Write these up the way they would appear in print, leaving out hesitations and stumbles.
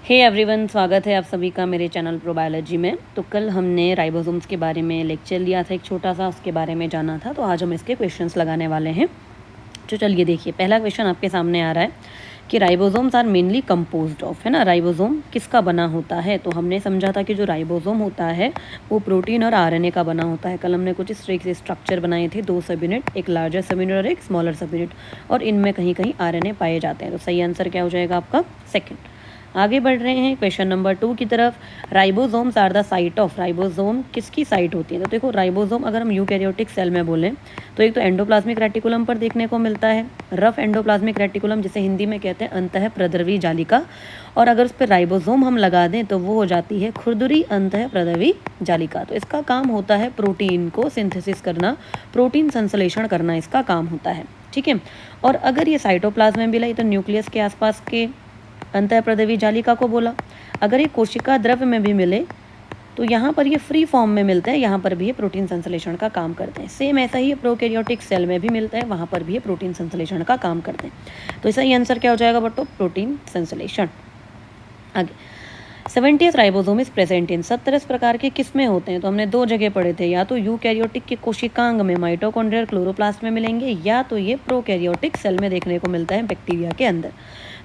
Hey everyone, स्वागत है आप सभी का मेरे चैनल प्रोबायोलॉजी में। तो कल हमने राइबोसोम्स के बारे में लेक्चर लिया था, एक छोटा सा उसके बारे में जाना था। तो आज हम इसके क्वेश्चंस लगाने वाले हैं। तो चलिए देखिए, पहला क्वेश्चन आपके सामने आ रहा है कि ribosomes are mainly composed of, है ना। राइबोसोम किसका बना होता है? तो हमने समझा था कि जो राइबोसोम होता है वो प्रोटीन और आरएनए का बना होता है। कल हमने कुछ इस तरीके से स्ट्रक्चर बनाए थे, 2 सब यूनिट, एक लार्जर सब यूनिट और एक स्मॉलर सब यूनिट, और इनमें कहीं कहीं आरएनए पाए जाते हैं। तो सही आंसर क्या हो जाएगा आपका? सेकेंड। आगे बढ़ रहे हैं क्वेश्चन नंबर 2 की तरफ। Ribosomes are the site of, ribosome किसकी साइट होती है? तो देखो, राइबोसोम अगर हम यूकैरियोटिक सेल में बोलें तो एक तो एंडोप्लाज्मिक रेटिकुलम पर देखने को मिलता है, रफ एंडोप्लाज्मिक रेटिकुलम जिसे हिंदी में कहते हैं अंतःप्रद्रवी जालिका, और अगर उस पर राइबोसोम हम लगा दें तो वो हो जाती है खुरदुरी अंतःप्रद्रवी जालिका। तो इसका काम होता है प्रोटीन को सिंथेसिस करना, प्रोटीन संश्लेषण करना इसका काम होता है, ठीक है। और अगर ये साइटोप्लाज्म में मिला तो न्यूक्लियस के आसपास के अंतःप्रद्रवी जालिका को बोला। अगर ये कोशिका द्रव्य में भी मिले तो यहाँ पर ये फ्री फॉर्म में मिलते हैं, यहाँ पर भी ये प्रोटीन संश्लेषण का काम करते हैं। सेम ऐसा ही प्रोकैरियोटिक सेल में भी मिलता है, वहाँ पर भी ये प्रोटीन संश्लेषण का काम करते हैं। तो सही आंसर क्या हो जाएगा बट्टो? प्रोटीन संश्लेषण। आगे 70th ribosome is present in, 70 प्रकार के किस में होते हैं? तो हमने 2 जगह पढ़े थे, या तो यूकैरियोटिक के कोशिकांग में माइटोकॉन्ड्रियल क्लोरोप्लास्ट में मिलेंगे, या तो ये प्रोकैरियोटिक सेल में देखने को मिलता है बैक्टीरिया के अंदर।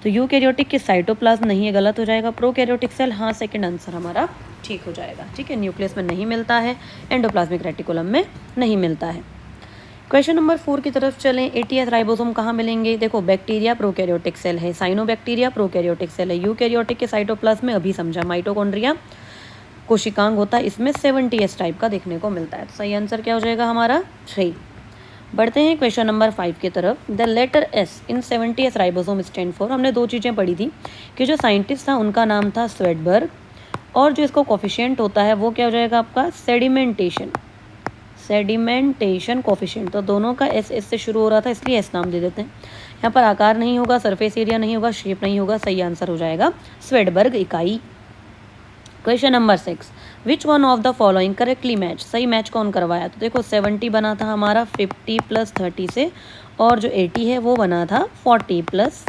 तो यूकैरियोटिक के साइटोप्लाज्म नहीं है, गलत हो जाएगा। प्रोकैरियोटिक सेल, हाँ, सेकंड आंसर हमारा ठीक हो जाएगा, ठीक है। न्यूक्लियस में नहीं मिलता है, एंडोप्लाज्मिक रेटिकुलम में नहीं मिलता है। क्वेश्चन नंबर 4 की तरफ चलें। 80th राइबोसोम कहाँ मिलेंगे? देखो, बैक्टीरिया प्रोकैरियोटिक सेल है, साइनोबैक्टीरिया प्रोकैरियोटिक सेल है, यूकैरियोटिक के साइटोप्लाज्म में अभी समझा माइटोकॉन्ड्रिया कोशिकांग होता है, इसमें 70s टाइप का देखने को मिलता है। तो सही आंसर क्या हो जाएगा हमारा? 3। बढ़ते हैं क्वेश्चन नंबर 5 की तरफ। The letter S in 70th ribosome stand for, हमने 2 चीज़ें पढ़ी थी कि जो साइंटिस्ट था उनका नाम था स्वेडबर्ग, और जो इसको कोफिशिएंट होता है वो क्या हो जाएगा आपका? Sedimentation coefficient. तो दोनों का एस से शुरू हो रहा था, इसलिए एस नाम दे देते हैं। यहाँ पर आकार नहीं होगा, सरफेस एरिया नहीं होगा, शेप नहीं होगा, सही आंसर हो जाएगा स्वेडबर्ग इकाई। Question number 6, which one of the following correctly match, सही मैच कौन करवाया? तो देखो, 70 बना था हमारा 50 + 30 से, और जो 80 है वो बना था 40 +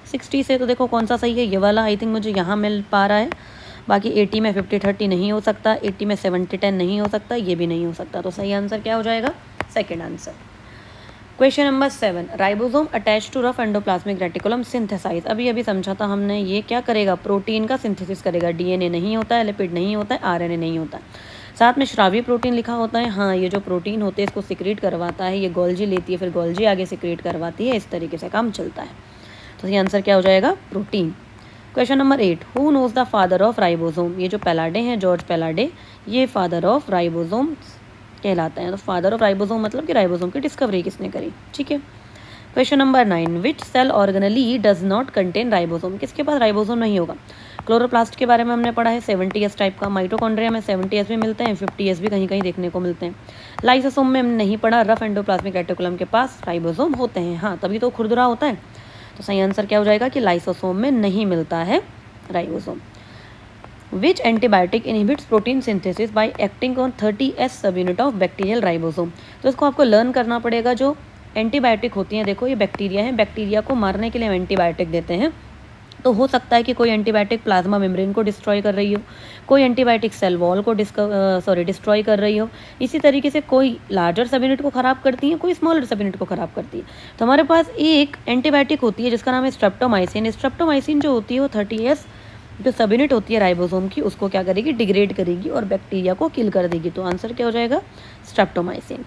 60 से। तो देखो कौन सा सही है? ये वाला आई थिंक मुझे यहाँ मिल पा रहा है। बाकी 80 में 50-30 नहीं हो सकता, 80 में 70-10 नहीं हो सकता, ये भी नहीं हो सकता। तो सही आंसर क्या हो जाएगा? Second answer. Question number 7, ribosome attach to rough endoplasmic reticulum synthesise, अभी समझा था हमने। ये क्या करेगा? प्रोटीन का सिंथेसिस करेगा। डीएनए नहीं होता है, लिपिड नहीं होता है, आरएनए नहीं होता है, साथ में श्राव्य प्रोटीन लिखा होता है। हाँ, ये जो प्रोटीन होते हैं इसको सिक्रीट करवाता है, ये गोल्जी लेती है, फिर गोल्जी आगे सिक्रीट करवाती है, इस तरीके से काम चलता है। तो ये आंसर क्या हो जाएगा? Protein. Question number 8, who knows the father of ribosome, ये जो पैलाडे हैं, जॉर्ज पैलाडे, ये फादर ऑफ राइबोसोम कहलाते हैं। तो फादर ऑफ राइबोसोम मतलब कि राइबोसोम की डिस्कवरी किसने करी, ठीक है। Question number 9, which cell organelle does not contain ribosome, किसके पास राइबोसोम नहीं होगा? क्लोरोप्लास्ट के बारे में हमने पढ़ा है, 70s टाइप का। माइटोकॉन्ड्रिया में 70s भी मिलते हैं, 50s भी कहीं कहीं देखने को मिलते हैं। लाइसोसोम में हमने नहीं पढ़ा, रफ एंडोप्लाज्मिक रेटिकुलम के पास राइबोसोम होते हैं, हाँ, तभी तो खुरदुरा होता है। तो सही आंसर क्या हो जाएगा कि लाइसोसोम में नहीं मिलता है ribosome. Which antibiotic inhibits protein synthesis by acting on 30S subunit of bacterial ribosome? तो इसको आपको लर्न करना पड़ेगा। जो एंटीबायोटिक होती हैं, देखो ये बैक्टीरिया है, बैक्टीरिया को मारने के लिए हम एंटीबायोटिक देते हैं। तो हो सकता है कि कोई एंटीबायोटिक प्लाज्मा मेम्ब्रेन को डिस्ट्रॉय कर रही हो, कोई एंटीबायोटिक सेल वॉल को डिस्ट्रॉय कर रही हो। इसी तरीके से कोई लार्जर सबयूनिट को ख़राब करती है, कोई स्मॉलर सबयूनिट को ख़राब करती है। तो हमारे पास एक एंटीबायोटिक होती है जिसका नाम है स्ट्रेप्टोमाइसिन। स्ट्रेप्टोमाइसिन जो होती है वो 30S जो सब यूनिट होती है राइबोसोम की, उसको क्या करेगी? डिग्रेड करेगी और बैक्टीरिया को किल कर देगी। तो आंसर क्या हो जाएगा? स्ट्रेप्टोमाइसिन।